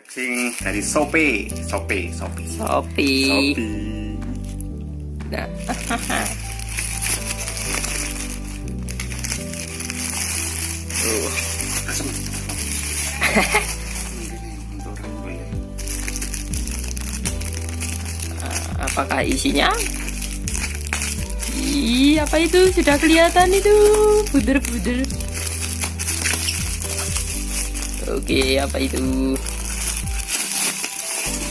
Unboxing dari Shopee. Nah. Asem. Apakah isinya? Ih, apa itu? Sudah kelihatan itu, buder-buder. Oke, apa itu?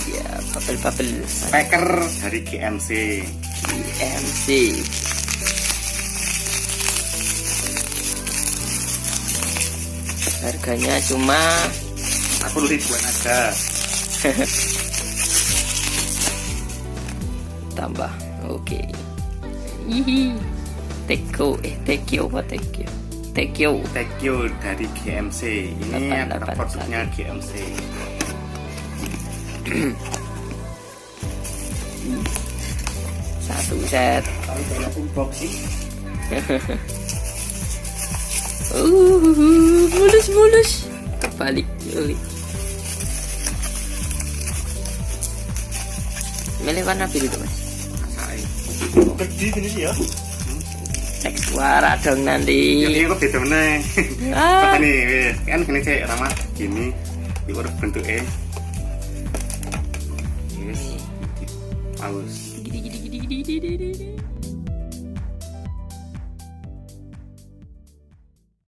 Ya, bubble. Speaker dari GMC. Harganya cuma 40 ribuan aja. Tambah. Oke. Hihi. Tekyo dari GMC. Ini adalah produknya GMC. Satu set. Unboxing. Mulus. Kebalik. Milih warna biru tuh, Mas. Gede ini sih ya. Cek suara dong nanti. Ini kok beda meneh. Ah. Apa nih, wis. Kan gini cek ramah gini. Diurut bentuknya. Yes. Paus. Gidi.